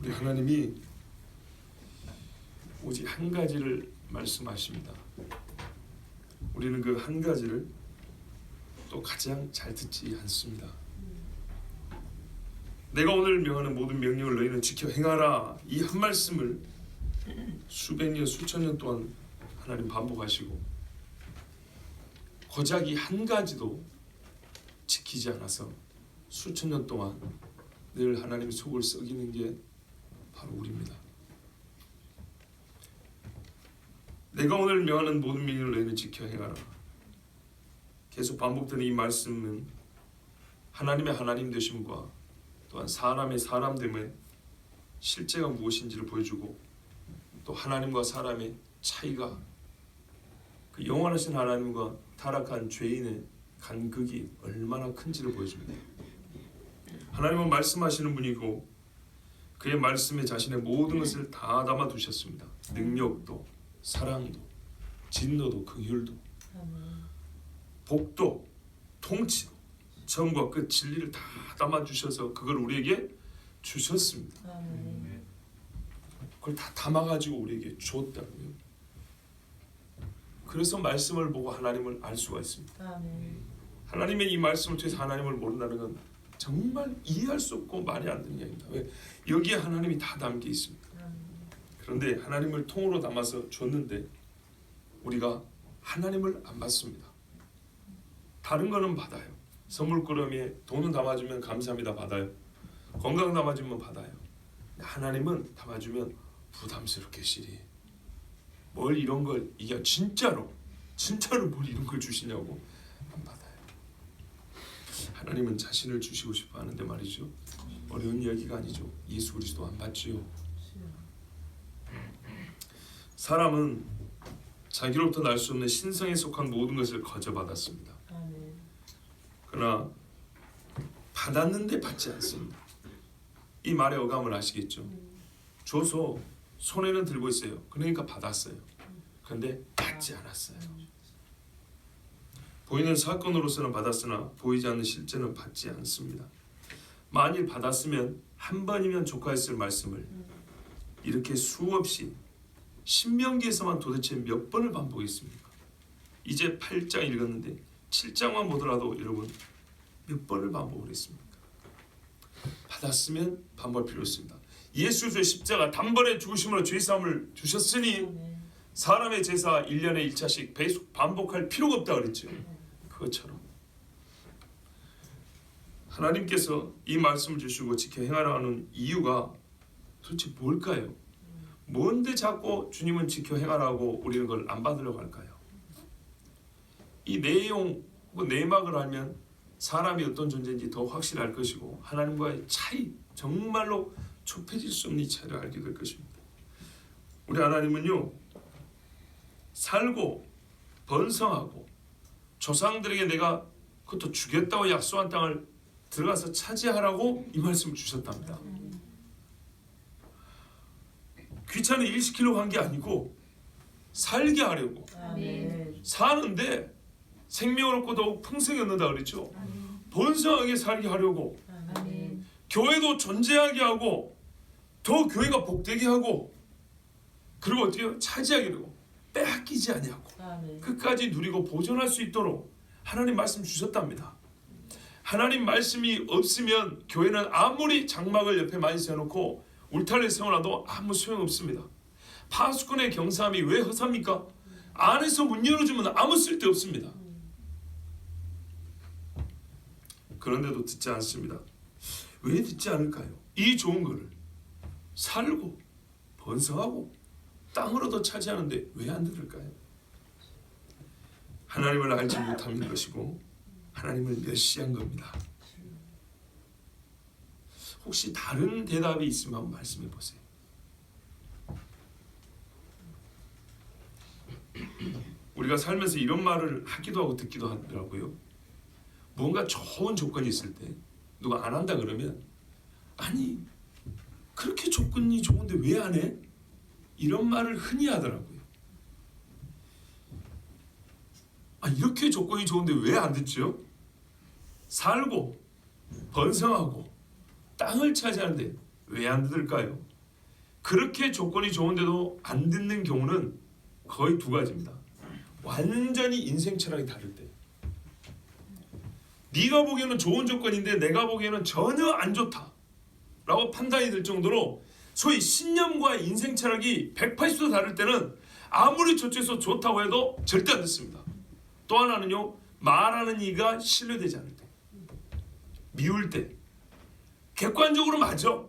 우리 하나님이 오직 한 가지를 말씀하십니다. 우리는 그 한 가지를 또 가장 잘 듣지 않습니다. 내가 오늘 명하는 모든 명령을 너희는 지켜 행하라. 이 한 말씀을 수백 년 수천 년 동안 하나님 반복하시고 고작 이 한 가지도 지키지 않아서 수천 년 동안 늘 하나님의 속을 썩이는 게 바로 우리입니다. 내가 오늘 명하는 모든 명령을 너희는 지켜 행하라. 계속 반복되는 이 말씀은 하나님의 하나님 되심과 또한 사람의 사람됨의 실제가 무엇인지를 보여주고 또 하나님과 사람의 차이가 그 영원하신 하나님과 타락한 죄인의 간극이 얼마나 큰지를 보여줍니다. 하나님은 말씀하시는 분이고 그의 말씀에 자신의 모든 것을 다 담아 두셨습니다. 능력도 사랑도 진노도 긍휼도 복도 통치도 처음과 끝 진리를 다 담아 주셔서 그걸 우리에게 주셨습니다. 그걸 다 담아가지고 우리에게 주었다고요. 그래서 말씀을 보고 하나님을 알 수가 있습니다. 하나님의 이 말씀을 통해서 하나님을 모른다는 건 정말 이해할 수 없고 말이 안 되는 이야기입니다. 왜? 여기에 하나님이 다 담겨 있습니다. 그런데 하나님을 통으로 담아서 줬는데 우리가 하나님을 안 받습니다. 다른 거는 받아요. 선물꾸러미에 돈은 담아주면 감사합니다 받아요. 건강 담아주면 받아요. 하나님은 담아주면 부담스럽게 시리. 뭘 이런 걸 이게 진짜로 뭘 이런 걸 주시냐고 안 받아요. 하나님은 자신을 주시고 싶어 하는데 말이죠. 어려운 이야기가 아니죠. 예수 그리스도 안 받지요. 사람은 자기로부터 날 수 없는 신성에 속한 모든 것을 거저받았습니다. 그러나 받았는데 받지 않습니다. 이 말의 어감을 아시겠죠? 줘서 손에는 들고 있어요. 그러니까 받았어요. 그런데 받지 않았어요. 보이는 사건으로서는 받았으나 보이지 않는 실제는 받지 않습니다. 만일 받았으면 한 번이면 족하였을 말씀을 이렇게 수없이 신명기에서만 도대체 몇 번을 반복했습니까? 이제 8장 읽었는데 7장만 보더라도 여러분 몇 번을 반복을 했습니까? 받았으면 반복할 필요 없습니다. 예수의 십자가 단번에 죽으심으로 죄사함을 주셨으니 사람의 제사 1년에 1차씩 계속 반복할 필요가 없다 그랬죠. 그것처럼 하나님께서 이 말씀을 주시고 지켜 행하라 하는 이유가 도대체 뭘까요? 뭔데 자꾸 주님은 지켜 행하라고 우리는 그걸 안 받으려고 할까요? 이 내용, 내막을 알면 사람이 어떤 존재인지 더 확실할 것이고 하나님과의 차이, 정말로 좁혀질 수 없는 이 차이를 알게 될 것입니다. 우리 하나님은요, 살고 번성하고 조상들에게 내가 그것도 주겠다고 약속한 땅을 들어가서 차지하라고 이 말씀을 주셨답니다. 귀찮은 일 시키려고 한 게 아니고 살게 하려고. 사는데 생명을 얻고 더욱 풍성히 얻는다 그랬죠. 번성하게 살게 하려고. 교회도 존재하게 하고 더 교회가 복되게 하고 그리고 어떻게 해요? 차지하게 하고 빼앗기지 아니하고 끝까지 누리고 보존할 수 있도록 하나님 말씀 주셨답니다. 하나님 말씀이 없으면 교회는 아무리 장막을 옆에 많이 세워놓고 울타리를 세워놔도 아무 소용없습니다. 파수꾼의 경사함이 왜 허사입니까? 안에서 문 열어주면 아무 쓸데없습니다. 그런데도 듣지 않습니다. 왜 듣지 않을까요? 이 좋은 거를 살고 번성하고 땅으로도 차지하는데 왜 안 들을까요? 하나님을 알지 못하는 것이고 하나님을 멸시한 겁니다. 혹시 다른 대답이 있으면 한번 말씀해 보세요. 우리가 살면서 이런 말을 하기도 하고 듣기도 하더라고요. 뭔가 좋은 조건이 있을 때 누가 안 한다 그러면 아니 그렇게 조건이 좋은데 왜 안 해? 이런 말을 흔히 하더라고요. 아, 이렇게 조건이 좋은데 왜 안 듣죠? 살고 번성하고 땅을 차지하는데 왜 안 들을까요? 그렇게 조건이 좋은데도 안 듣는 경우는 거의 두 가지입니다. 완전히 인생 철학이 다를 때, 네가 보기에는 좋은 조건인데 내가 보기에는 전혀 안 좋다라고 판단이 될 정도로 소위 신념과 인생 철학이 180도 다를 때는 아무리 저쪽에서 좋다고 해도 절대 안 듣습니다. 또 하나는요, 말하는 이가 신뢰되지 않을 때, 미울 때, 객관적으로 맞아,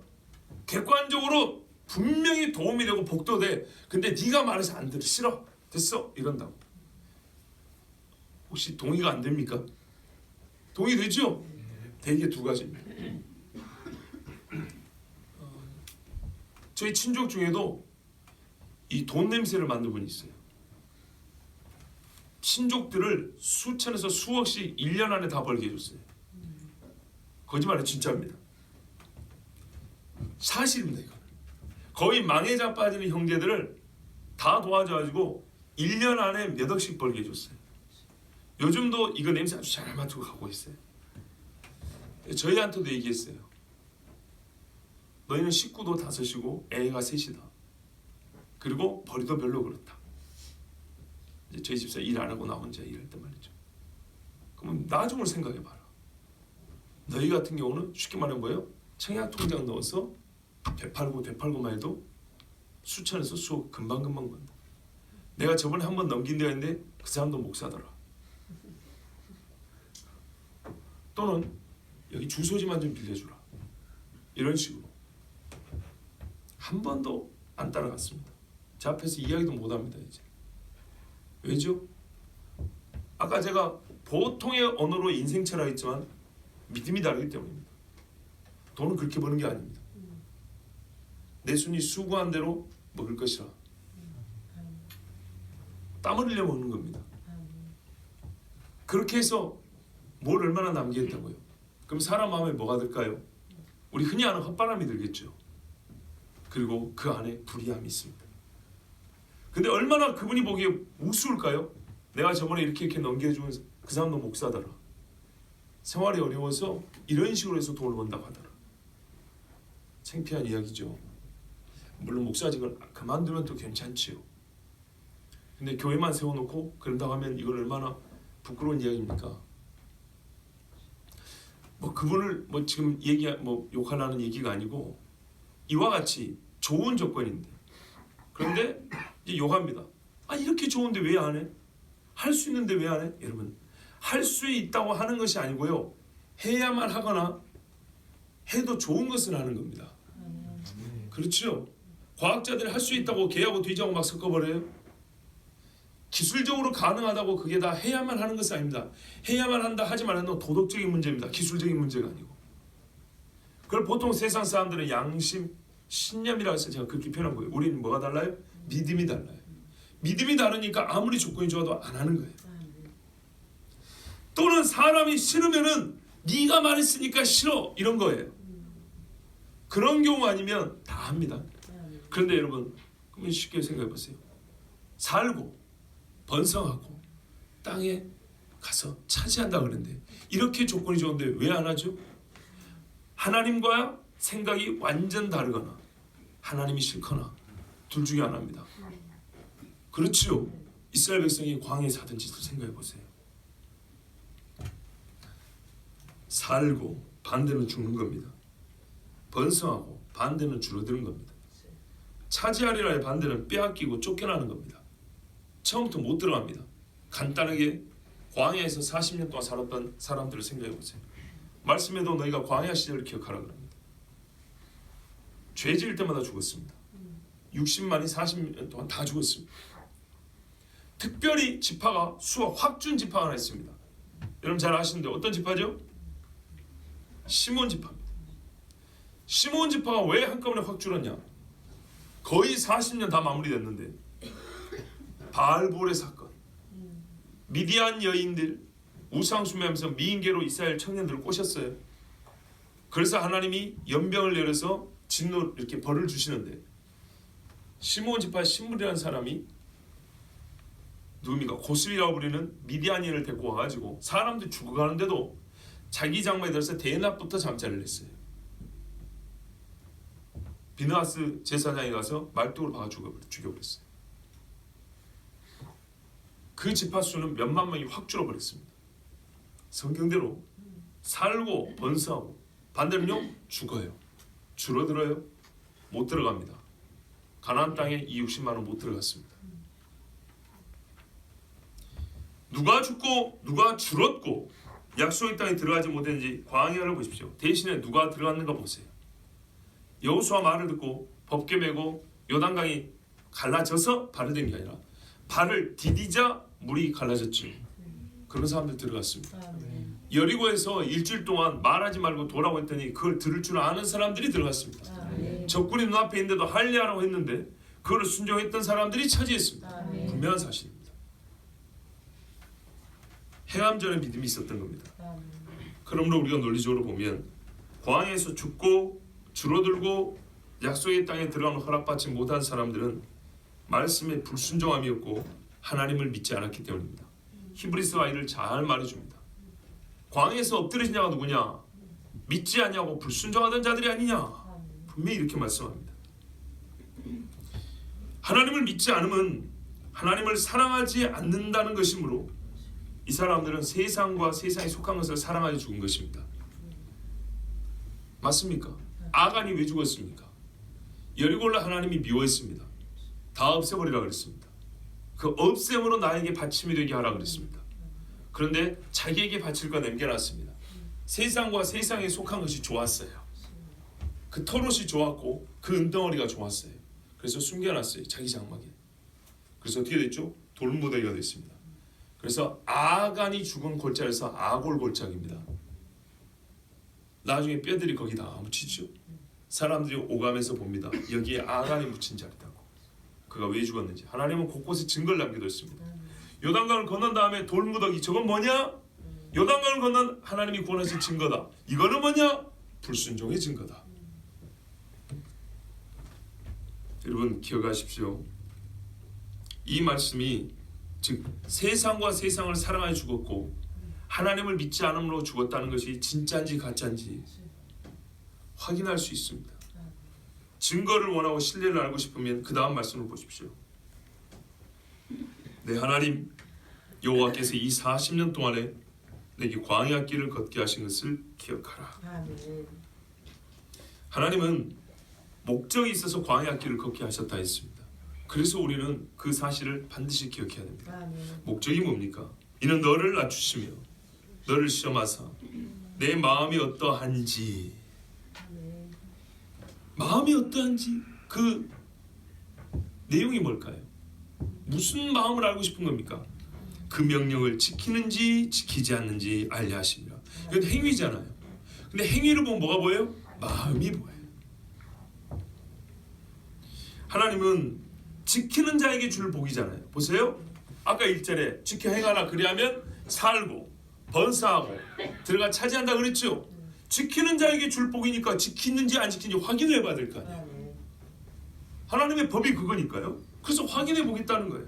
객관적으로 분명히 도움이 되고 복도 돼, 근데 네가 말해서 안 들어, 싫어, 됐어, 이런다고. 혹시 동의가 안 됩니까? 동의되죠? 대개 두 가지입니다. 저희 친족 중에도 이 돈 냄새를 맡는 분이 있어요. 친족들을 수천에서 수억씩 1년 안에 다 벌게 해줬어요. 거짓말이 진짜입니다. 사실입니다. 이거 거의 망해자 빠지는 형제들을 다 도와줘가지고 1년 안에 몇 억씩 벌게 해줬어요. 요즘도 이거 냄새 아주 잘 맡고 가고 있어요. 저희한테도 얘기했어요. 너희는 식구도 5이고 애가 3이다. 그리고 벌이도 별로 그렇다. 이제 저희 집사 일 안 하고 나 혼자 일할 때 말이죠. 그러면 나중을 생각해봐라. 너희 같은 경우는 쉽게 말하면 뭐예요? 청약 통장 넣어서 되팔고만 해도 수천에서 수억 금방금방 번다. 내가 저번에 한번 넘긴 데가 있는데 그 사람도 못 사더라. 또는 여기 주소지만 좀 빌려주라. 이런 식으로 한 번도 안 따라갔습니다. 제 앞에서 이야기도 못합니다. 이제 왜죠? 아까 제가 보통의 언어로 인생 철학했지만 믿음이 다르기 때문입니다. 돈은 그렇게 버는 게 아닙니다. 내 손이 수고한 대로 먹을 것이라. 땀을 흘려 먹는 겁니다. 그렇게 해서 뭘 얼마나 남기겠다고요? 그럼 사람 마음에 뭐가 들까요? 우리 흔히 아는 헛바람이 들겠죠. 그리고 그 안에 불의함이 있습니다. 근데 얼마나 그분이 보기에 우스울까요? 내가 저번에 이렇게 넘겨주면 그 사람도 못 사더라. 생활이 어려워서 이런 식으로 해서 돈을 번다고 하더라. 창피한 이야기죠. 물론 목사직을 그만두면 또 괜찮지요. 근데 교회만 세워놓고 그런다고 하면 이건 얼마나 부끄러운 이야기입니까? 뭐 그분을 뭐 지금 욕하려는 얘기가 아니고 이와 같이 좋은 조건인데 그런데 이제 욕합니다. 아 이렇게 좋은데 왜 안 해? 할 수 있는데 왜 안 해? 여러분 할 수 있다고 하는 것이 아니고요. 해야만 하거나 해도 좋은 것을 하는 겁니다. 그렇죠? 과학자들이 할 수 있다고 개하고 돼지하고 막 섞어버려요? 기술적으로 가능하다고 그게 다 해야만 하는 것은 아닙니다. 해야만 한다 하지 말라는 도덕적인 문제입니다. 기술적인 문제가 아니고. 그걸 보통 세상 사람들은 양심, 신념이라고 해서 제가 그렇게 표현한 거예요. 우리는 뭐가 달라요? 믿음이 달라요. 믿음이 다르니까 아무리 조건이 좋아도 안 하는 거예요. 또는 사람이 싫으면은 네가 말했으니까 싫어 이런 거예요. 그런 경우 아니면 다 합니다. 그런데 여러분 그러면 쉽게 생각해 보세요. 살고 번성하고 땅에 가서 차지한다 그러는데 이렇게 조건이 좋은데 왜 안 하죠? 하나님과 생각이 완전 다르거나 하나님이 싫거나 둘 중에 하나입니다. 그렇지요. 이스라엘 백성이 광야에서 하던 짓을 생각해 보세요. 살고 반대는 죽는 겁니다. 번성하고 반대는 줄어드는 겁니다. 차지하리라의 반대는 빼앗기고 쫓겨나는 겁니다. 처음부터 못 들어갑니다. 간단하게 광야에서 40년 동안 살았던 사람들을 생각해 보세요. 말씀에도 너희가 광야 시절을 기억하라 그럽니다. 죄 지을 때마다 죽었습니다. 60만이 40년 동안 다 죽었습니다. 특별히 지파가 수가 확 준 지파가 하나 있습니다. 여러분 잘 아시는데 어떤 지파죠? 시몬 지파입니다. 시몬 지파가 왜 한꺼번에 확 줄었냐? 거의 40년 다 마무리됐는데 바알볼의 사건, 미디안 여인들 우상숭배하면서 미인계로 이스라엘 청년들을 꼬셨어요. 그래서 하나님이 연병을 내려서 진노 이렇게 벌을 주시는데 시몬 지파 신물이라는 사람이 누굽니까? 고스비라고 부리는 미디안인을 데리고 와가지고 사람들 죽어가는데도 자기 장막에 들어서 대낮부터 잠자리를 했어요. 비느하스 제사장이 가서 말뚝을 박아 죽여버렸어요. 그 지파수는 몇만 명이 확 줄어버렸습니다. 성경대로 살고 번성하고 반대로는요 죽어요. 줄어들어요. 못 들어갑니다. 가나안 땅에 이 60만 원 못 들어갔습니다. 누가 죽고 누가 줄었고 약속의 땅에 들어가지 못했는지 광야를 보십시오. 대신에 누가 들어갔는가 보세요. 여호수아 말을 듣고 법궤 메고 요단강이 갈라져서 발을 댄 게 아니라 발을 디디자 물이 갈라졌죠. 그런 사람들 들어갔습니다. 여리고에서 일주일 동안 말하지 말고 도라고 했더니 그걸 들을 줄 아는 사람들이 들어갔습니다. 적군이 눈앞에 있는데도 할례하라고 했는데 그걸 순종했던 사람들이 차지했습니다. 분명한 사실입니다. 행함전에 믿음이 있었던 겁니다. 그러므로 우리가 논리적으로 보면 광야에서 죽고 줄어들고 약속의 땅에 들어가는 허락받지 못한 사람들은 말씀에 불순종함이었고 하나님을 믿지 않았기 때문입니다. 히브리서 이를 잘 말해줍니다. 광야에서 엎드려진 자가 누구냐? 믿지 않냐고 불순종하던 자들이 아니냐? 분명히 이렇게 말씀합니다. 하나님을 믿지 않으면 하나님을 사랑하지 않는다는 것이므로 이 사람들은 세상과 세상에 속한 것을 사랑하여 죽은 것입니다. 맞습니까? 아간이 왜 죽었습니까? 여리고를 하나님이 미워했습니다. 다 없애버리라 그랬습니다. 그 없앰으로 나에게 받침이 되게 하라 그랬습니다. 그런데 자기에게 바칠 거 남겨놨습니다. 세상과 세상에 속한 것이 좋았어요. 그 털옷이 좋았고 그 은덩어리가 좋았어요. 그래서 숨겨놨어요. 자기 장막에. 그래서 어떻게 됐죠? 돌무더기가 됐습니다. 그래서 아간이 죽은 골짜기에서 아골 골짜기입니다. 나중에 뼈들이 거기 다 묻히죠. 사람들이 오가면서 봅니다. 여기에 아간이 묻힌 자리다고. 그가 왜 죽었는지 하나님은 곳곳에 증거를 남겨뒀습니다. 요단강을 건넌 다음에 돌무더기, 저건 뭐냐? 요단강을 건넌 하나님이 구원하신 증거다. 이거는 뭐냐? 불순종의 증거다. 여러분 기억하십시오. 이 말씀이 즉 세상과 세상을 사랑하여 죽었고 하나님을 믿지 않음으로 죽었다는 것이 진짜인지 가짜인지 확인할 수 있습니다. 증거를 원하고 신뢰를 알고 싶으면 그 다음 말씀을 보십시오. 내 하나님 여호와께서 이 40년 동안에 내게 광야 길을 걷게 하신 것을 기억하라. 하나님은 목적이 있어서 광야 길을 걷게 하셨다 했습니다. 그래서 우리는 그 사실을 반드시 기억해야 됩니다. 목적이 뭡니까? 이는 너를 낮추시며 너를 시험하사 내 마음이 어떠한지, 마음이 어떠한지 그 내용이 뭘까요? 무슨 마음을 알고 싶은 겁니까? 그 명령을 지키는지 지키지 않는지 알려 하십니다. 이건 행위잖아요. 근데 행위를 보면 뭐가 보여요? 마음이 보여요. 하나님은 지키는 자에게 줄 복이잖아요. 보세요. 아까 1절에 지켜 행하라 그리하면 살고 번성하고 들어가 차지한다 그랬죠. 지키는 자에게 줄 복이니까 지키는지 안 지키는지 확인을 해봐야 될 거 아니에요. 하나님의 법이 그거니까요. 그래서 확인해 보겠다는 거예요.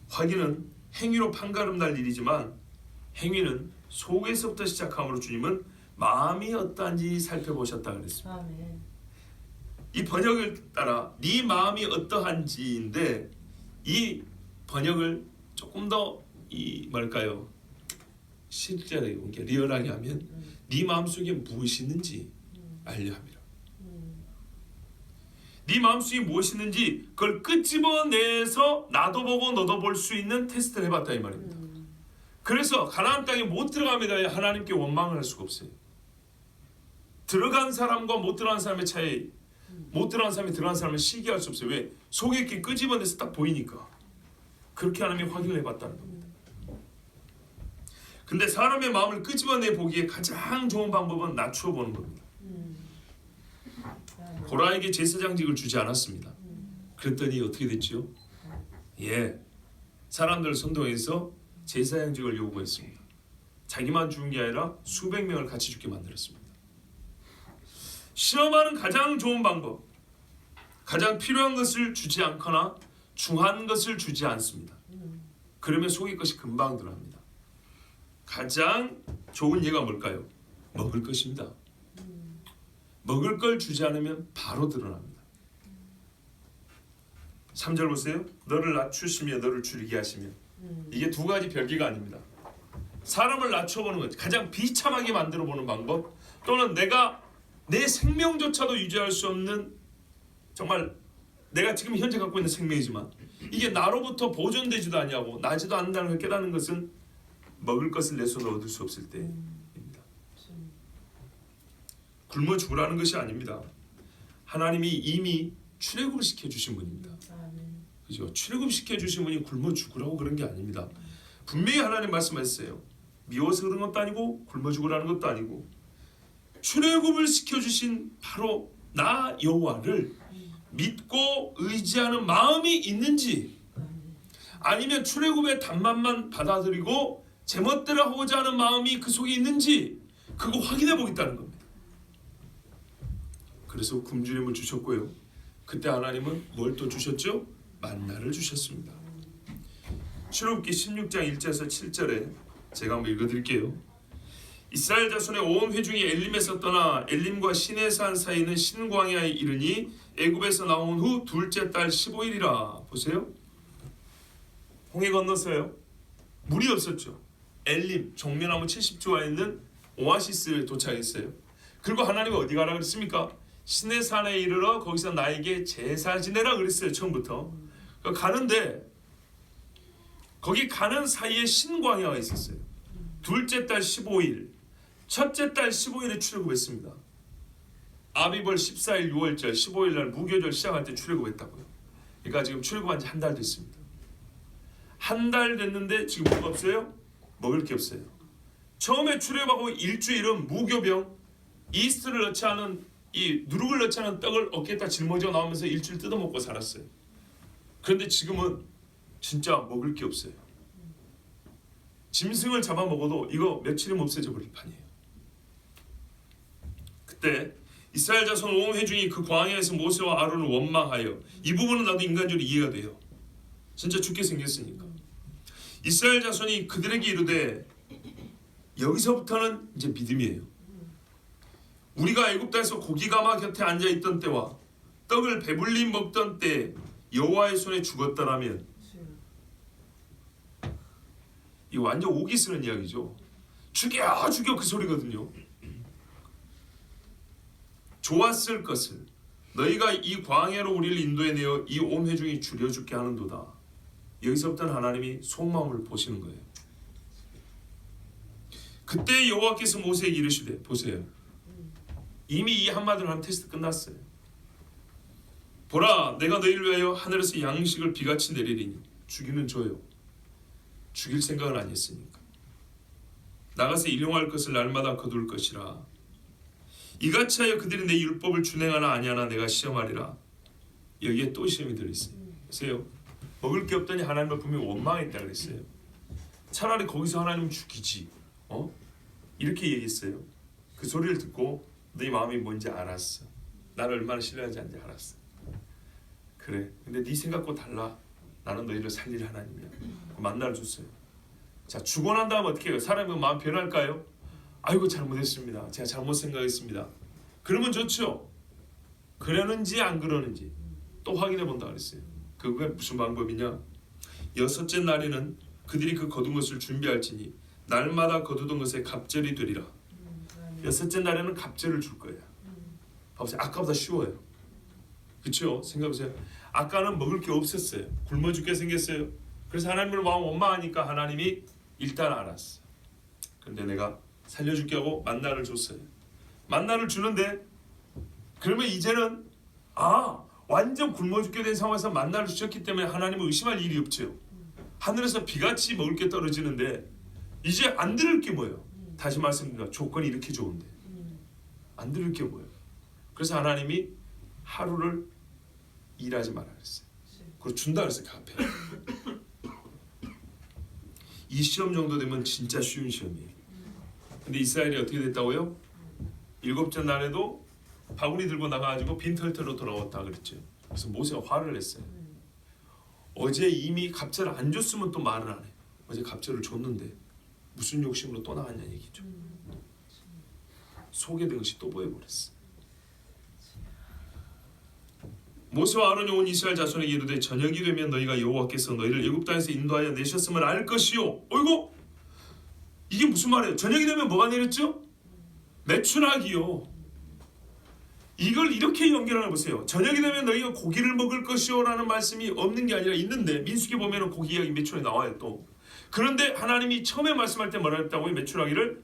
확인은 행위로 판가름 날 일이지만 행위는 속에서부터 시작함으로 주님은 마음이 어떠한지 살펴보셨다 그랬습니다. 이 번역을 따라 네 마음이 어떠한지인데 이 번역을 조금 더 이 뭘까요? 실제로 리얼하게 하면 네 마음속에 무엇이 있는지 알려 합니다. 네 마음속에 무엇이 있는지 그걸 끄집어내서 나도 보고 너도 볼 수 있는 테스트를 해봤다 이 말입니다. 그래서 가나안 땅에 못 들어가면 하나님께 원망을 할 수가 없어요. 들어간 사람과 못 들어간 사람의 차이, 못 들어간 사람이 들어간 사람을 시기할 수 없어요. 왜? 속에 이렇게 끄집어내서 딱 보이니까. 그렇게 하나님이 확인을 해봤다는 겁니다. 근데 사람의 마음을 끄집어내 보기에 가장 좋은 방법은 낮추어 보는 겁니다. 고라에게 제사장직을 주지 않았습니다. 그랬더니 어떻게 됐죠? 사람들을 선동해서 제사장직을 요구했습니다. 자기만 죽은 게 아니라 수백 명을 같이 죽게 만들었습니다. 시험하는 가장 좋은 방법, 가장 필요한 것을 주지 않거나 중한 것을 주지 않습니다. 그러면 속의 것이 금방 드러납니다. 가장 좋은 예가 뭘까요? 먹을 것입니다. 먹을 걸 주지 않으면 바로 드러납니다. 3절 보세요. 너를 낮추시며 너를 줄이게 하시며. 이게 두 가지 별개가 아닙니다. 사람을 낮춰보는 것, 가장 비참하게 만들어보는 방법, 또는 내가 내 생명조차도 유지할 수 없는, 정말 내가 지금 현재 갖고 있는 생명이지만 이게 나로부터 보존되지도 않냐고 나지도 않는다는 걸 깨닫는 것은 먹을 것을 내 손으로 얻을 수 없을 때입니다. 굶어 죽으라는 것이 아닙니다. 하나님이 이미 출애굽을 시켜주신 분입니다. 그죠? 출애굽시켜 주신 분이 굶어 죽으라고 그런 게 아닙니다. 분명히 하나님 말씀하셨어요. 미워서 그런 것도 아니고 굶어 죽으라는 것도 아니고, 출애굽을 시켜주신 바로 나 여호와를 믿고 의지하는 마음이 있는지, 아니면 출애굽의 단맛만 받아들이고 제멋대로 하고자 하는 마음이 그 속에 있는지, 그거 확인해 보겠다는 겁니다. 그래서 굶주림을 주셨고요. 그때 하나님은 뭘 또 주셨죠? 만나를 주셨습니다. 출애굽기 16장 1절에서 7절에 제가 한번 읽어드릴게요. 이스라엘 자손의 온 회중이 엘림에서 떠나 엘림과 시내산 사이는 신광야에 이르니 애굽에서 나온 후 둘째 달 15일이라. 보세요. 홍해 건너서요. 물이 없었죠. 엘림 종려나무 70조가 있는 오아시스에 도착했어요. 그리고 하나님은 어디 가라 그랬습니까? 시내산에 이르러 거기서 나에게 제사 지내라 그랬어요. 처음부터. 가는데 거기 가는 사이에 신광야가 있었어요. 둘째 달 15일, 첫째 달 15일에 출애굽했습니다. 아비벌 14일 6월절 15일 날 무교절 시작할 때 출애굽했다고요. 그러니까 지금 출애굽한 지 한 달 됐습니다. 한 달 됐는데 지금 뭐가 없어요? 먹을 게 없어요. 처음에 출애굽하고 일주일은 무교병, 이스트를 넣지 않은, 이 누룩을 넣지 않은 떡을 어깨에다 짊어져 나오면서 일주일 뜯어먹고 살았어요. 그런데 지금은 진짜 먹을 게 없어요. 짐승을 잡아먹어도 이거 며칠이면 없어져 버릴 판이에요. 그때 이스라엘 자손 온 회중이 그 광야에서 모세와 아론을 원망하여, 이 부분은 나도 인간적으로 이해가 돼요. 진짜 죽게 생겼으니까. 이스라엘 자손이 그들에게 이르되, 여기서부터는 이제 믿음이에요. 우리가 애굽 땅에서 고기가마 곁에 앉아있던 때와 떡을 배불리 먹던 때 여호와의 손에 죽었더라면, 이거 완전 오기 쓰는 이야기죠. 죽여 죽여 그 소리거든요. 좋았을 것을 너희가 이 광야로 우리를 인도해내어 이 온 회중이 줄여 죽게 하는도다. 여기서부터는 하나님이 속마음을 보시는 거예요. 그때 여호와께서 모세에게 이르시되, 보세요. 이미 이 한마디로 하면 테스트 끝났어요. 보라, 내가 너희를 위하여 하늘에서 양식을 비같이 내리리니. 주기는 줘요. 죽일 생각은 아니었으니까. 나가서 일용할 것을 날마다 거둘 것이라. 이같이 하여 그들이 내 율법을 준행하나 아니하나 내가 시험하리라. 여기에 또 시험이 들어있어요. 보세요. 먹을 게 없더니 하나님을 분명히 원망했다 그랬어요. 차라리 거기서 하나님 죽이지. 이렇게 얘기했어요. 그 소리를 듣고 네 마음이 뭔지 알았어. 나를 얼마나 신뢰하지 않는지 알았어. 그래. 근데 네 생각과 달라. 나는 너희를 살릴 하나님이야. 만나를 줬어요. 자, 죽고 난 다음 어떻게 해요? 사람이 마음 변할까요? 아이고 잘못했습니다. 제가 잘못 생각했습니다. 그러면 좋죠. 그러는지 안 그러는지 또 확인해 본다 그랬어요. 그게 무슨 방법이냐? 여섯째 날에는 그들이 그 거둔 것을 준비할지니 날마다 거두던 것에 갑절이 되리라. 여섯째 날에는 갑절을 줄 거예요. 봐보세요. 아까보다 쉬워요. 그렇죠? 생각해보세요. 아까는 먹을 게 없었어요. 굶어 죽게 생겼어요. 그래서 하나님을 마음 원망하니까 하나님이 일단 알았어. 근데 내가 살려줄게 하고 만나를 줬어요. 만나를 주는데, 그러면 이제는 완전 굶어 죽게 된 상황에서 만나를 주셨기 때문에 하나님을 의심할 일이 없죠. 하늘에서 비같이 먹을 게 떨어지는데 이제 안 들을 게 뭐예요? 다시 말씀드립니다. 조건이 이렇게 좋은데 안 들을 게 뭐예요? 그래서 하나님이 하루를 일하지 말라 그랬어요. 그걸 준다 그랬어요. 그 앞에. 이 시험 정도 되면 진짜 쉬운 시험이에요. 근데 이스라엘이 어떻게 됐다고요? 일곱째 날에도 바구니 들고 나가가지고 빈털터로 돌아왔다 그랬죠. 그래서 모세가 화를 냈어요. 어제 이미 갑절을 안 줬으면 또 말을 안 해. 어제 갑절을 줬는데 무슨 욕심으로 또 나갔냐 얘기죠. 속에 든 것이 또 보여버렸어. 모세와 아론이 온 이스라엘 자손에게 이르되 저녁이 되면 너희가 여호와께서 너희를 애굽 땅에서 인도하여 내셨음을 알 것이요. 어이구, 이게 무슨 말이에요? 저녁이 되면 뭐가 내렸죠? 메추라기요. 이걸 이렇게 연결하는 보세요. 저녁이 되면 너희가 고기를 먹을 것이요 라는 말씀이 없는 게 아니라 있는데, 민수기 보면 고기 이야기 메추라기 나와요 또. 그런데 하나님이 처음에 말씀할 때 뭐라 했다고요? 메추라기를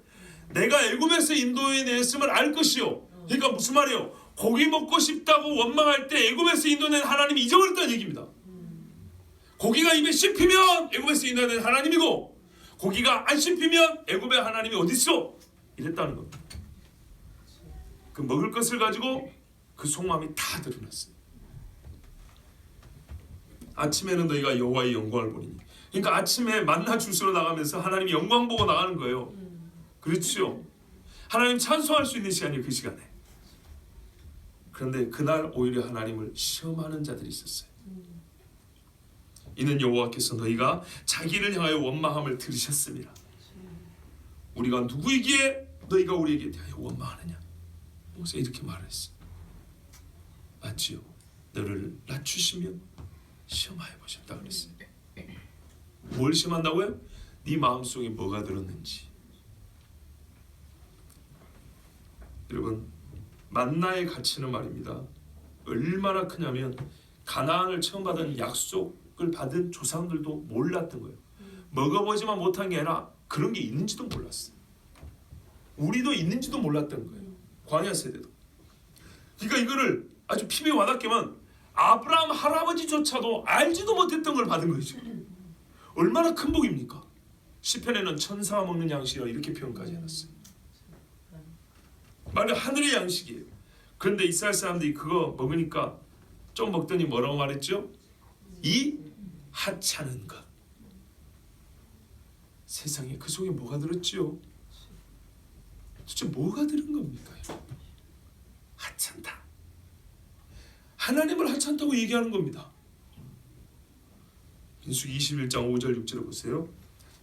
내가 애굽에서 인도해 냈음을 알 것이요. 그러니까 무슨 말이에요? 고기 먹고 싶다고 원망할 때 애굽에서 인도낸 하나님이 잊어버렸다는 얘기입니다. 고기가 입에 씹히면 애굽에서 인도낸 하나님이고, 고기가 안 씹히면 애굽의 하나님이 어디 있어? 이랬다는 겁니다. 그 먹을 것을 가지고 그 속마음이 다 드러났어요. 아침에는 너희가 여호와의 영광을 보리니. 그러니까 아침에 만나 주스러 나가면서 하나님이 영광 보고 나가는 거예요. 그렇죠? 하나님 찬송할 수 있는 시간이 그 시간에. 그런데 그날 오히려 하나님을 시험하는 자들이 있었어요. 이는 여호와께서 너희가 자기를 향하여 원망함을 들으셨습니다. 우리가 누구이기에 너희가 우리에게 대하여 원망하느냐? 모세 이렇게 말했어요. 맞지요? 너를 낮추시며 시험하여 보셨다 그랬어요. 뭘 시험한다고요? 네 마음속에 뭐가 들었는지. 여러분, 만나의 가치는 말입니다, 얼마나 크냐면 가나안을 처음 받은 약속을 받은 조상들도 몰랐던 거예요. 먹어보지만 못한 게 아니라 그런 게 있는지도 몰랐어요. 우리도 있는지도 몰랐던 거예요. 광야 세대도. 그러니까 이거를 아주 피부에 와닿게만 아브라함 할아버지조차도 알지도 못했던 걸 받은 거죠. 얼마나 큰 복입니까? 시편에는 천사가 먹는 양식이라 이렇게 표현까지 해놨어요. 말은 하늘의 양식이에요. 그런데 이스라엘 사람들이 그거 먹으니까 좀 먹더니 뭐라고 말했죠? 이 하찮은 것. 세상에 그 속에 뭐가 들었지요? 도대체 뭐가 들은 겁니까? 하찮다. 하나님을 하찮다고 얘기하는 겁니다. 민수기 21장 5절 6절을 보세요.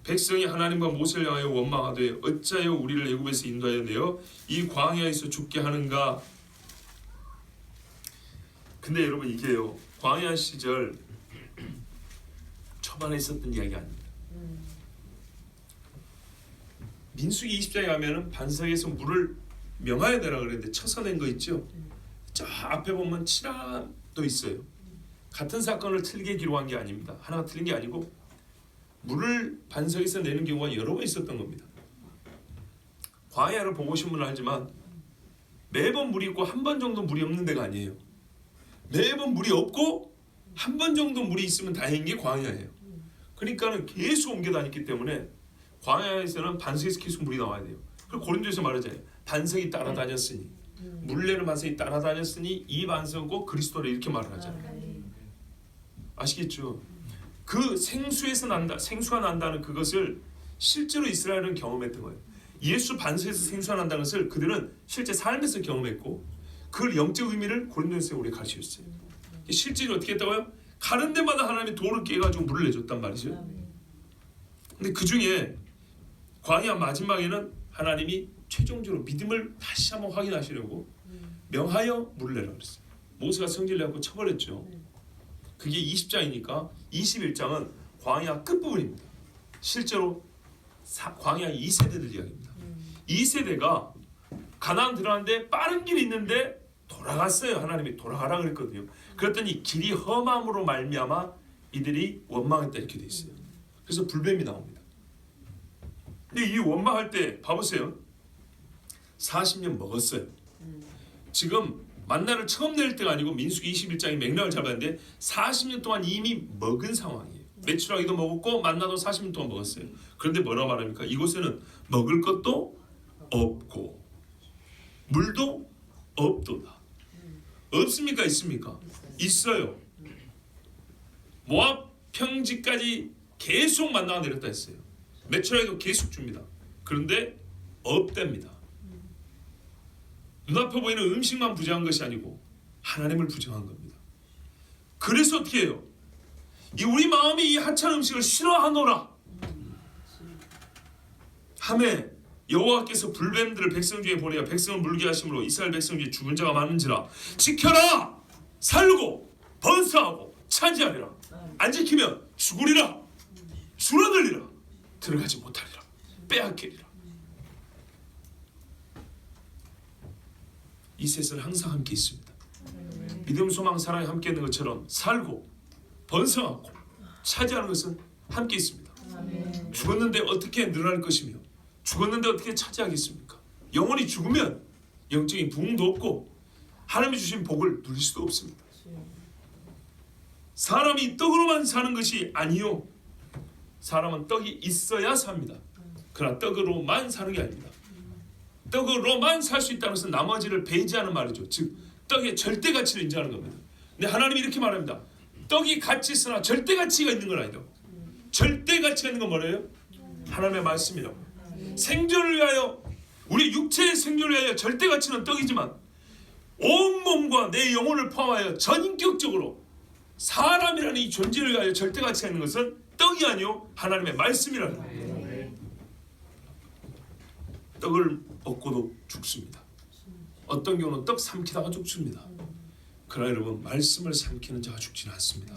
백성이 하나님과 모세를 향하여 원망하되 어찌하여 우리를 애굽에서 인도하여 내어 이 광야에서 죽게 하는가. 근데 여러분, 이게요, 광야 시절 초반에 있었던 이야기 아닙니다. 민수기 20장에 가면은 반석에서 물을 명하여 내라 그랬는데 쳐서낸 거 있죠. 저 앞에 보면 칠함도 있어요. 같은 사건을 틀리게 기록한 게 아닙니다. 하나가 틀린 게 아니고 물을 반석에서 내는 경우가 여러 번 있었던 겁니다. 광야를 보고 오신 분은 알지만 매번 물이 있고 한 번 정도 물이 없는 데가 아니에요. 매번 물이 없고 한 번 정도 물이 있으면 다행인 게 광야예요. 그러니까는 계속 옮겨 다녔기 때문에 광야에서는 반석에서 계속 물이 나와야 돼요. 그리고 고린도에서 말하잖아요. 반석이 따라다녔으니, 물레는 반석이 따라다녔으니 이 반석은 꼭 그리스도를 이렇게 말을 하잖아요. 아시겠죠? 그 생수에서 난다, 생수가 난다는 그것을 실제로 이스라엘은 경험했던 거예요. 예수 반석에서 생수가 난다는 것을 그들은 실제 삶에서 경험했고, 그 영적 의미를 고린도에서 우리가 가르쳤어요. 실제로 어떻게 했다고요? 가는 데마다 하나님이 돌을 깨가지고 물을 내줬단 말이죠. 근데 그 중에 광야 마지막에는 하나님이 최종적으로 믿음을 다시 한번 확인하시려고 명하여 물을 내라 그랬어요. 모세가 성질을 내고 쳐버렸죠. 그게 20장이니까 21장은 광야 끝부분입니다. 실제로 광야 2세대들 이야기입니다. 2세대가 가나안 들어갔는데 빠른 길이 있는데 돌아갔어요. 하나님이 돌아가라 그랬거든요. 그랬더니 길이 험함으로 말미암아 이들이 원망했다 이렇게 돼 있어요. 그래서 불뱀이 나옵니다. 근데 이 원망할 때 봐보세요. 40년 먹었어요. 지금 만나를 처음 낼 때가 아니고 민수기 21장의 맥락을 잡았는데 40년 동안 이미 먹은 상황이에요. 메추라기도 먹었고 만나도 40년 동안 먹었어요. 그런데 뭐라고 말합니까? 이곳에는 먹을 것도 없고 물도 없도다. 없습니까? 있습니까? 있어요. 모압 평지까지 계속 만나가 내렸다 했어요. 메추라기도 계속 줍니다. 그런데 없답니다. 눈앞에 보이는 음식만 부정한 것이 아니고 하나님을 부정한 겁니다. 그래서 어떻게 해요? 우리 마음이 이 하찮은 음식을 싫어하노라 하매 여호와께서 불뱀들을 백성 중에 보내어 백성을 물게 하심으로 이스라엘 백성 중에 죽은 자가 많은지라 지켜라 살고 번성하고 차지하리라. 안 지키면 죽으리라. 줄어들리라. 들어가지 못하리라. 빼앗기리라. 이 셋은 항상 함께 있습니다. 믿음, 소망, 사랑이 함께 있는 것처럼 살고 번성하고 차지하는 것은 함께 있습니다. 죽었는데 어떻게 늘어날 것이며 죽었는데 어떻게 차지하겠습니까? 영원히 죽으면 영적인 부흥도 없고 하나님이 주신 복을 누릴 수도 없습니다. 사람이 떡으로만 사는 것이 아니요, 사람은 떡이 있어야 삽니다. 그러나 떡으로만 사는 게 아닙니다. 떡으로만 살 수 있다는 것은 나머지를 배제하는 말이죠. 즉 떡의 절대 가치를 인정하는 겁니다. 근데 하나님이 이렇게 말합니다. 떡이 가치 있으나 절대 가치가 있는 건 아니다. 절대 가치가 있는 건 뭐래요? 하나님의 말씀이라고. 생존을 위하여, 우리 육체의 생존을 위하여 절대 가치는 떡이지만 온몸과 내 영혼을 포함하여 전인격적으로 사람이라는 이 존재를 위하여 절대 가치가 있는 것은 떡이 아니요 하나님의 말씀이라는 거예요. 떡을 먹고도 죽습니다. 어떤 경우는 떡 삼키다가 죽습니다. 그러나 여러분, 말씀을 삼키는 자가 죽지는 않습니다.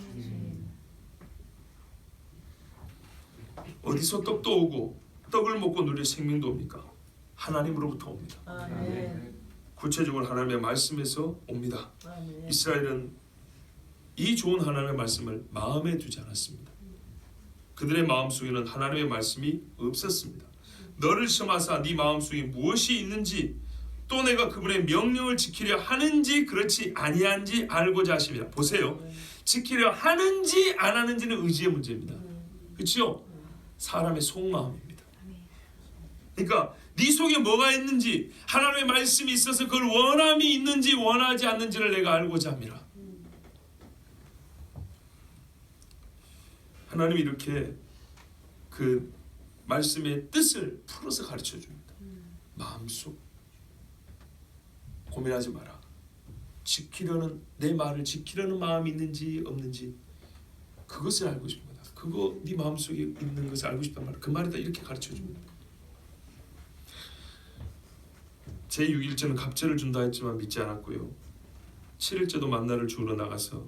어디서 떡도 오고 떡을 먹고 누릴 생명도 옵니까? 하나님으로부터 옵니다. 구체적으로 하나님의 말씀에서 옵니다. 이스라엘은 이 좋은 하나님의 말씀을 마음에 두지 않았습니다. 그들의 마음속에는 하나님의 말씀이 없었습니다. 너를 시험하사 네 마음속에 무엇이 있는지 또 내가 그분의 명령을 지키려 하는지 그렇지 아니한지 알고자 하십니다. 보세요. 지키려 하는지 안 하는지는 의지의 문제입니다. 그렇죠? 사람의 속마음입니다. 그러니까 네 속에 뭐가 있는지, 하나님의 말씀이 있어서 그걸 원함이 있는지 원하지 않는지를 내가 알고자 합니다. 하나님이 이렇게 그 말씀의 뜻을 풀어서 가르쳐 줍니다. 마음속 고민하지 마라. 지키려는, 내 말을 지키려는 마음이 있는지 없는지 그것을 알고 싶은 거다. 그거 네 마음속에 있는 것을 알고 싶단 말이야. 그 말이다. 이렇게 가르쳐 줍니다. 제6일째는 갑절을 준다 했지만 믿지 않았고요. 7일째도 만나를 주우러 나가서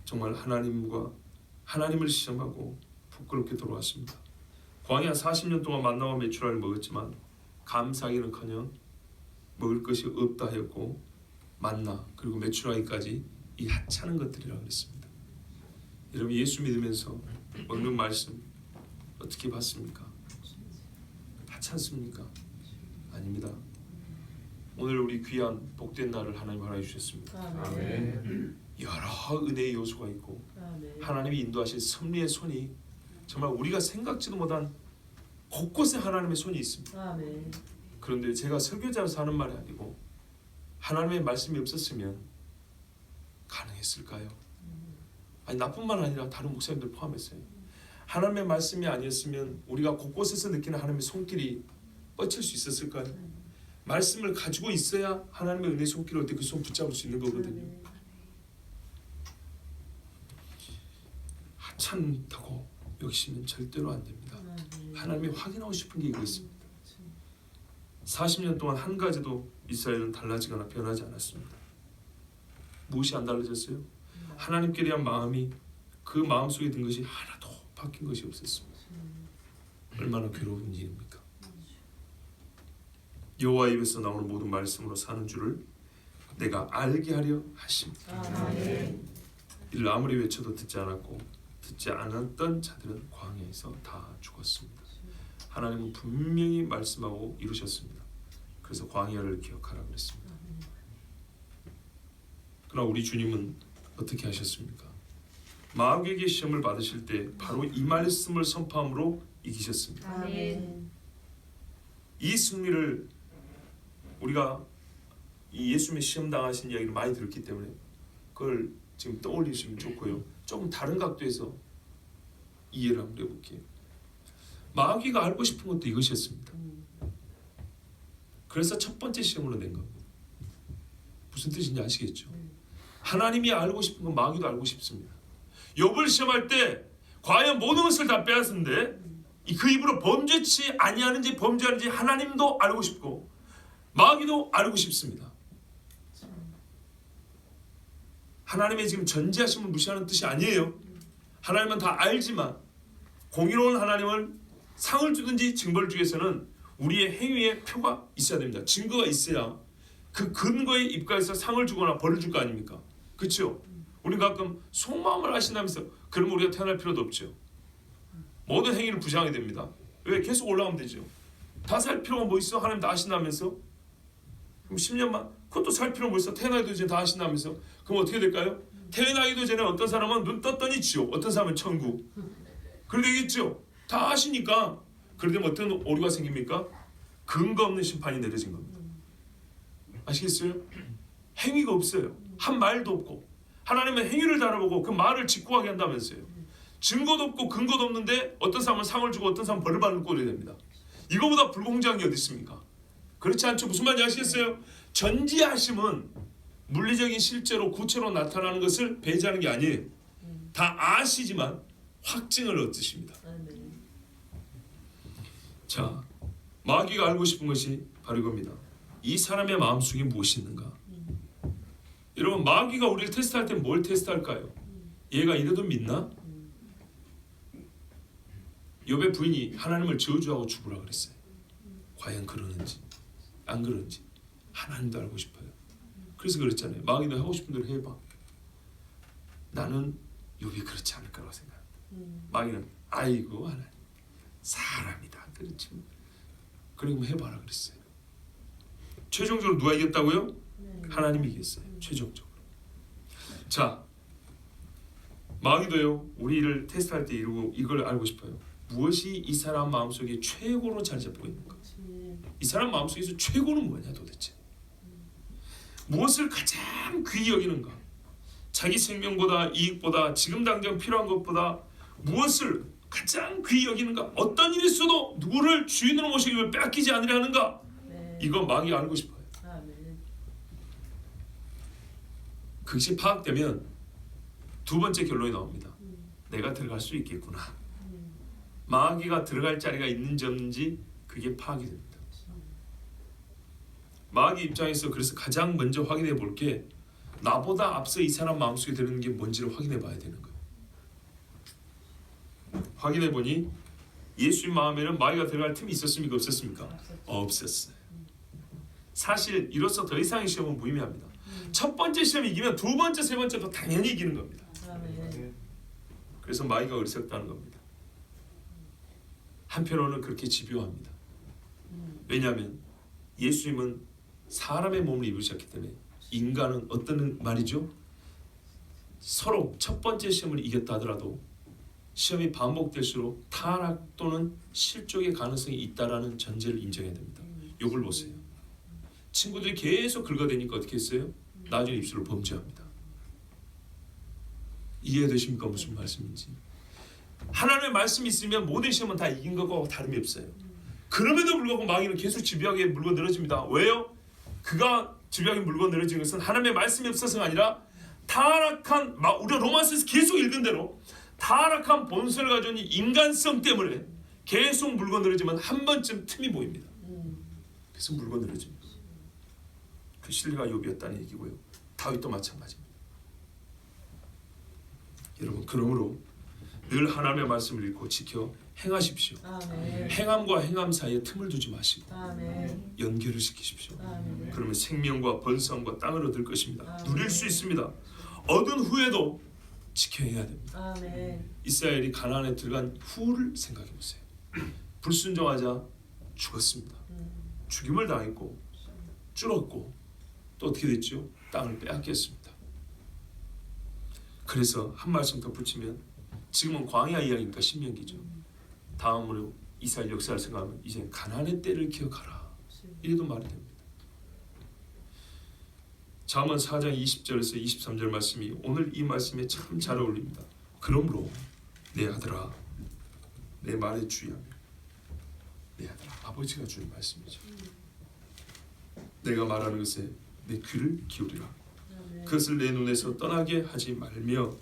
정말 하나님을 시험하고 부끄럽게 돌아왔습니다. 광야 40년 동안 만나와 메추라를 먹었지만 감사하기는커녕 먹을 것이 없다 하였고, 만나 그리고 메추라기까지 이 하찮은 것들이라고 그랬습니다. 여러분, 예수 믿으면서 먹는 말씀 어떻게 봤습니까? 하찮습니까? 아닙니다. 오늘 우리 귀한 복된 날을 하나님 허락해 주셨습니다. 아멘. 여러 은혜의 요소가 있고 하나님이 인도하신 섭리의 손이 정말 우리가 생각지도 못한 곳곳에 하나님의 손이 있습니다. 아멘. 그런데 제가 설교자라서 하는 말이 아니고 하나님의 말씀이 없었으면 가능했을까요? 아니, 나뿐만 아니라 다른 목사님들 포함했어요. 하나님의 말씀이 아니었으면 우리가 곳곳에서 느끼는 하나님의 손길이 뻗칠 수 있었을까요? 말씀을 가지고 있어야 하나님의 은혜의 손길을 어떻게 그 손 붙잡을 수 있는 거거든요. 하찮다고 여기시면 절대로 안 됩니다. 하나님이 확인하고 싶은 게 이거 있습니다. 40년 동안 한 가지도 이스라엘은 달라지거나 변하지 않았습니다. 무엇이 안 달라졌어요? 하나님께 대한 마음이, 그 마음속에 든 것이 하나도 바뀐 것이 없었습니다. 얼마나 괴로운 일입니까? 여호와 입에서 나오는 모든 말씀으로 사는 줄을 내가 알게 하려 하십니다. 이를 아무리 외쳐도 듣지 않았고 듣지 않았던 자들은 광야에서 다 죽었습니다. 하나님은 분명히 말씀하고 이루셨습니다. 그래서 광야를 기억하라고 그랬습니다. 그러나 우리 주님은 어떻게 하셨습니까? 마귀에게 시험을 받으실 때 바로 이 말씀을 선포함으로 이기셨습니다. 아멘. 이 승리를 우리가 이 예수님의 시험 당하신 이야기를 많이 들었기 때문에 그걸 지금 떠올리시면 좋고요. 조금 다른 각도에서 이해를 한번 해볼게요. 마귀가 알고 싶은 것도 이것이었습니다. 그래서 첫 번째 시험으로 낸 겁니다. 무슨 뜻인지 아시겠죠? 하나님이 알고 싶은 건 마귀도 알고 싶습니다. 욥을 시험할 때 과연 모든 것을 다 빼앗는데 그 입으로 범죄치 아니하는지 범죄하는지 하나님도 알고 싶고 마귀도 알고 싶습니다. 하나님의 지금 전지하심을 무시하는 뜻이 아니에요. 하나님은 다 알지만 공의로운 하나님을 상을 주든지 징벌을 주기 위해서는 우리의 행위에 표가 있어야 됩니다. 증거가 있어야 그 근거에 입각해서 상을 주거나 벌을 줄 거 아닙니까? 그렇죠? 우리 가끔 속마음을 아신다면서 그러면 우리가 태어날 필요도 없죠. 모든 행위를 부정하게 됩니다. 왜? 계속 올라가면 되죠. 다 살 필요가 뭐 있어? 하나님 다 아신다면서? 그럼 10년만 그것도 살 필요가 뭐 있어? 태어나기도 전에 다 아신다면서? 그럼 어떻게 될까요? 태어나기도 전에 어떤 사람은 눈 떴더니 지옥, 어떤 사람은 천국. 그래 되겠죠? 다 아시니까. 그러면 어떤 오류가 생깁니까? 근거 없는 심판이 내려진 겁니다. 아시겠어요? 행위가 없어요. 한 말도 없고 하나님은 행위를 달아보고 그 말을 직구하게 한다면서요. 증거도 없고 근거도 없는데 어떤 사람은 상을 주고 어떤 사람은 벌을 받는 꼴이 됩니다. 이거보다 불공정한 게 어디 있습니까? 그렇지 않죠? 무슨 말인지 아시겠어요? 전지하심은 물리적인 실제로 구체로 나타나는 것을 배제하는 게 아니에요. 다 아시지만 확증을 얻으십니다. 자, 마귀가 알고 싶은 것이 바로 이겁니다. 이 사람의 마음속에 무엇이 있는가? 여러분, 마귀가 우리를 테스트할 때 뭘 테스트할까요? 얘가 이래도 믿나? 욥의 부인이 하나님을 저주하고 죽으라 그랬어요. 과연 그러는지 안 그러는지 하나님도 알고 싶어요. 그래서 그랬잖아요. 마귀도 하고 싶은 대로 해봐. 나는 욥이 그렇지 않을 거라고 생각합니다. 마귀는 아이고 하나님 사람이다 그렇지 뭐. 그리고 해봐라 그랬어요. 최종적으로 누가 이겼다고요? 하나님이 이겼어요. 최종적으로. 자, 마귀도요 우리를 테스트할 때 이걸 알고 싶어요. 무엇이 이 사람 마음속에 최고로 자리 잡고 있는가? 이 사람 마음속에서 최고는 뭐냐 도대체? 무엇을 가장 귀히 여기는가? 자기 생명보다 이익보다 지금 당장 필요한 것보다 무엇을 가장 귀히 여기는가? 어떤 일이 있어도 누구를 주인으로 모시기 위해 뺏기지 않으려 하는가? 이거 마귀가 알고 싶어요. 그것이 파악되면 두 번째 결론이 나옵니다. 내가 들어갈 수 있겠구나. 마귀가 들어갈 자리가 있는지 없는지 그게 파악이 됩니다. 마귀 입장에서 그래서 가장 먼저 확인해 볼 게 나보다 앞서 이 사람 마음속에 드는 게 뭔지를 확인해 봐야 되는 거예요. 확인해 보니 예수님 마음에는 마귀가 들어갈 틈이 있었습니까? 없었습니까? 없었어요. 사실 이로써 더 이상의 시험은 무의미합니다. 첫 번째 시험 이기면 두 번째, 세 번째도 당연히 이기는 겁니다. 그래서 마귀가 어리석다는 겁니다. 한편으로는 그렇게 집요합니다. 왜냐하면 예수님은 사람의 몸을 입으셨기 때문에 인간은 어떤 말이죠? 서로 첫 번째 시험을 이겼다 하더라도 시험이 반복될수록 타락 또는 실족의 가능성이 있다라는 전제를 인정해야 됩니다. 욥을 보세요. 친구들이 계속 긁어대니까 어떻게 했어요? 나중에 입술을 범죄합니다. 이해되십니까? 무슨 말씀인지. 하나님의 말씀이 있으면 모든 시험은 다 이긴 것과 다름이 없어요. 그럼에도 불구하고 마귀는 계속 집요하게 물고 늘어집니다. 왜요? 그가 집요하게 물고 늘어지는 것은 하나님의 말씀이 없어서가 아니라 타락한, 우리가 로마서에서 계속 읽은 대로 타락한 본성을 가진 인간성 때문에 계속 물고 늘어지면 한 번쯤 틈이 보입니다. 그래서 물고 늘어집니다. 그 신뢰가 욥이었다는 얘기고요. 다윗도 마찬가지입니다. 여러분, 그러므로 늘 하나님의 말씀을 읽고 지켜 행하십시오. 아멘. 행함과 행함 사이에 틈을 두지 마시고 아멘. 연결을 시키십시오. 아멘. 그러면 생명과 번성과 땅을 얻을 것입니다. 아멘. 누릴 수 있습니다. 얻은 후에도 지켜야 됩니다. 아멘. 이스라엘이 가나안에 들어간 후를 생각해 보세요. 불순종하자 죽었습니다. 죽임을 당했고 쫄았고 또 어떻게 됐죠? 땅을 빼앗겼습니다. 그래서 한 말씀 더 붙이면 지금은 광야 이야기니까 신명기죠. 다음으로 이스라엘 역사를 생각하면 이제 가나안의 때를 기억하라. 이래도 말이 됩니다. 잠언 4장 20절에서 23절 말씀이 오늘 이 말씀에 참 잘 어울립니다. 그러므로 내 아들아 내 말에 주의하며 내 아들아 아버지가 주는 말씀이죠. 내가 말하는 것에 내 귀를 기울이라. 그것을 내 눈에서 떠나게 하지 말며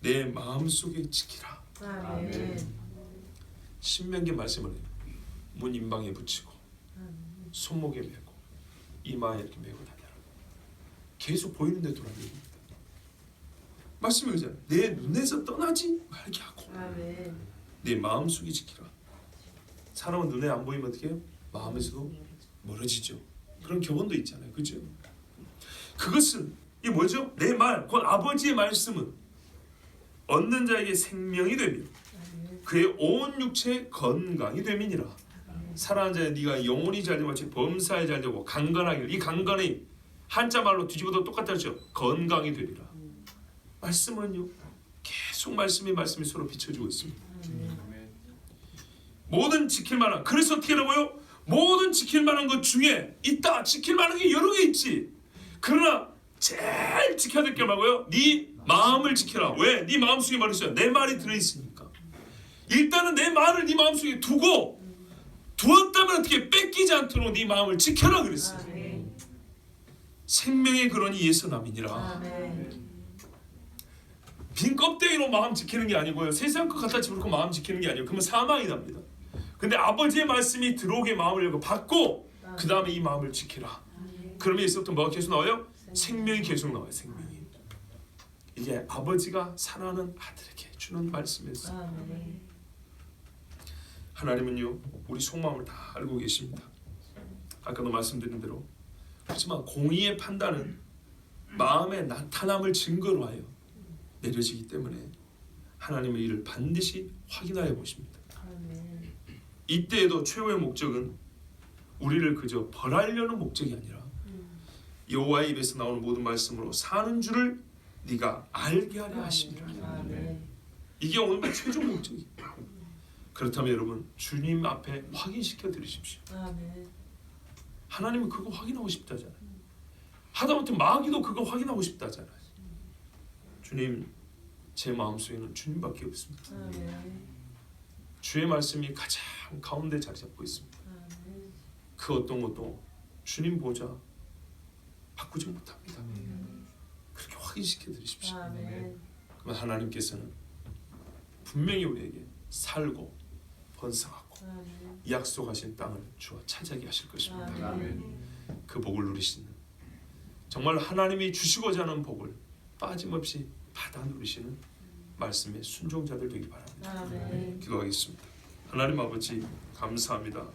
내 마음속에 지키라. 아멘. 신명기 말씀을 문 임방에 붙이고 손목에 메고 이마에 이렇게 메고 다녀라. 계속 보이는 데 돌아다닙니다. 말씀이 그잖아요. 내 눈에서 떠나지 말게 하고 아멘. 내 마음속에 지키라. 사람은 눈에 안 보이면 어떻게 해요? 마음에서도 멀어지죠. 그런 교훈도 있잖아요. 그죠? 그것은 이 뭐죠? 내 말, 곧 아버지의 말씀은 얻는 자에게 생명이 되며 그의 온 육체 건강이 됨이니라. 살아난 자의 네가 영혼이 잘되고 마치 범사에 잘되고 강건하기를. 이 강건이 한자 말로 뒤집어도 똑같다죠. 건강이 되리라. 말씀은요 계속 말씀이 서로 비춰주고 있습니다. 모든 지킬 만한, 그래서 어떻게 하라고요? 모든 지킬 만한 것 중에 있다. 지킬 만한 게 여러 개 있지. 그러나 제일 지켜야 될 게 뭐라고요? 네 마음을 지켜라. 왜? 네 마음속에 말이 있어요. 내 말이 들어있으니까. 일단은 내 말을 네 마음속에 두고, 두었다면 어떻게 뺏기지 않도록 네 마음을 지켜라 그랬어요. 생명의 근원이 예수남이니라. 빈 껍데기로 마음 지키는 게 아니고요, 세상 것 갖다 집어넣고 마음 지키는 게 아니에요. 그러면 사망이 납니다. 근데 아버지의 말씀이 들어오게 마음을 열고 받고 그 다음에 이 마음을 지키라. 그러면 여기서부터 뭐가 계속 나와요? 생명이 계속 나와요. 생명이. 이게 아버지가 사랑하는 아들에게 주는 말씀이었어요. 하나님은요 우리 속마음을 다 알고 계십니다. 아까도 말씀드린 대로. 하지만 공의의 판단은 마음의 나타남을 증거로 하여 내려지기 때문에 하나님은 이를 반드시 확인하여 보십니다. 이때에도 최후의 목적은 우리를 그저 벌하려는 목적이 아니라 여호와의 입에서 나오는 모든 말씀으로 사는 줄을 네가 알게 하려 하심이라. 이게 오늘 최종 목적이에요. 그렇다면 여러분 주님 앞에 확인시켜 드리십시오. 하나님은 그거 확인하고 싶다잖아요. 하다못해 마귀도 그거 확인하고 싶다잖아요. 주님, 제 마음속에는 주님밖에 없습니다. 주의 말씀이 가장 가운데 자리 잡고 있습니다. 그 어떤 것도 주님 보좌 바꾸지 못합니다. 그렇게 확인시켜 드리십시오. 그러면 하나님께서는 분명히 우리에게 살고 번성하고 약속하신 땅을 주어 차지하게 하실 것입니다. 그 복을 누리시는, 정말 하나님이 주시고자 하는 복을 빠짐없이 받아 누리시는 말씀에 순종자들 되기 바랍니다. 기도하겠습니다. 하나님 아버지 감사합니다.